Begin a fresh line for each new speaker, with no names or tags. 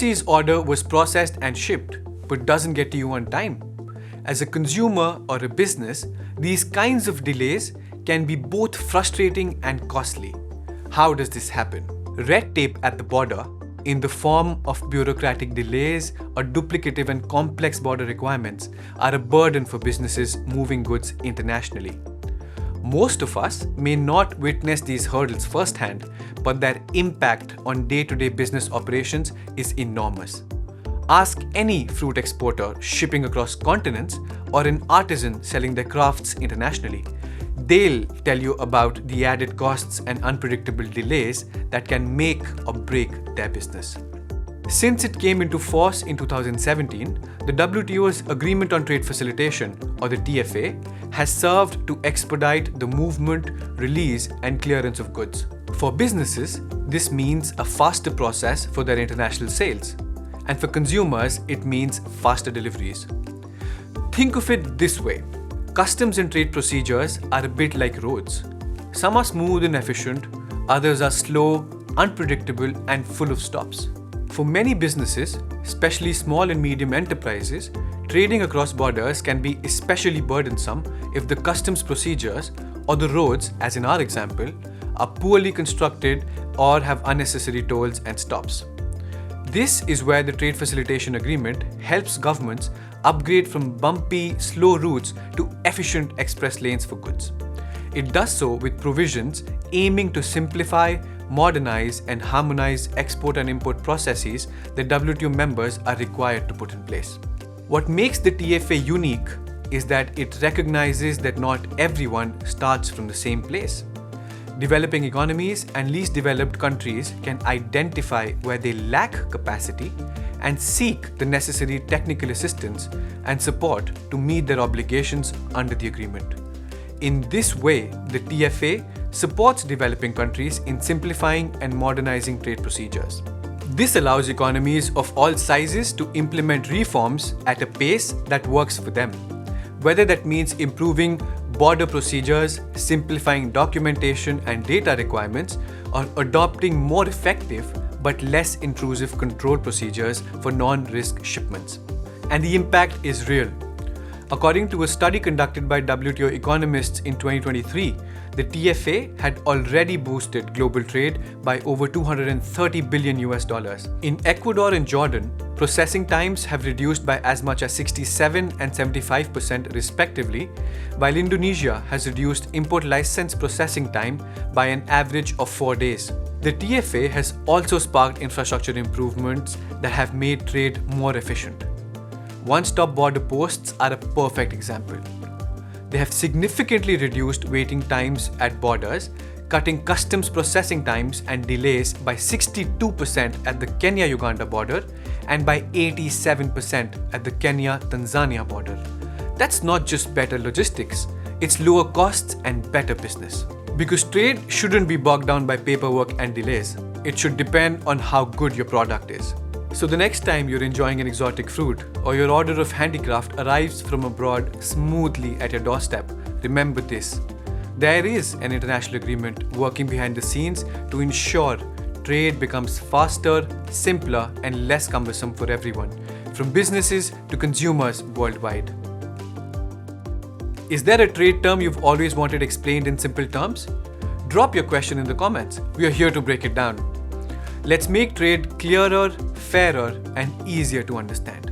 overseas order was processed and shipped, but doesn't get to you on time. As a consumer or a business, these kinds of delays can be both frustrating and costly. How does this happen? Red tape at the border, in the form of bureaucratic delays or duplicative and complex border requirements, are a burden for businesses moving goods internationally. Most of us may not witness these hurdles firsthand, but their impact on day-to-day business operations is enormous. Ask any fruit exporter shipping across continents or an artisan selling their crafts internationally. They'll tell you about the added costs and unpredictable delays that can make or break their business. Since it came into force in 2017, the WTO's Agreement on Trade Facilitation, or the TFA, has served to expedite the movement, release, and clearance of goods. For businesses, this means a faster process for their international sales. And for consumers, it means faster deliveries. Think of it this way. Customs and trade procedures are a bit like roads. Some are smooth and efficient, others are slow, unpredictable, and full of stops. For many businesses, especially small and medium enterprises, trading across borders can be especially burdensome if the customs procedures or the roads, as in our example, are poorly constructed or have unnecessary tolls and stops. This is where the Trade Facilitation Agreement helps governments upgrade from bumpy, slow routes to efficient express lanes for goods. It does so with provisions aiming to simplify, modernize, and harmonize export and import processes that WTO members are required to put in place. What makes the TFA unique is that it recognizes that not everyone starts from the same place. Developing economies and least developed countries can identify where they lack capacity and seek the necessary technical assistance and support to meet their obligations under the agreement. In this way, the TFA supports developing countries in simplifying and modernizing trade procedures. This allows economies of all sizes to implement reforms at a pace that works for them, whether that means improving border procedures, simplifying documentation and data requirements, or adopting more effective but less intrusive control procedures for non-risk shipments. And the impact is real. According to a study conducted by WTO economists in 2023, the TFA had already boosted global trade by over $230 billion. In Ecuador and Jordan, processing times have reduced by as much as 67 and 75% respectively, while Indonesia has reduced import license processing time by an average of 4 days. The TFA has also sparked infrastructure improvements that have made trade more efficient. One-stop border posts are a perfect example. They have significantly reduced waiting times at borders, cutting customs processing times and delays by 62% at the Kenya-Uganda border and by 87% at the Kenya-Tanzania border. That's not just better logistics, it's lower costs and better business. Because trade shouldn't be bogged down by paperwork and delays. It should depend on how good your product is. So the next time you're enjoying an exotic fruit or your order of handicraft arrives from abroad smoothly at your doorstep, remember this. There is an international agreement working behind the scenes to ensure trade becomes faster, simpler, and less cumbersome for everyone, from businesses to consumers worldwide. Is there a trade term you've always wanted explained in simple terms? Drop your question in the comments. We are here to break it down. Let's make trade clearer, fairer, and easier to understand.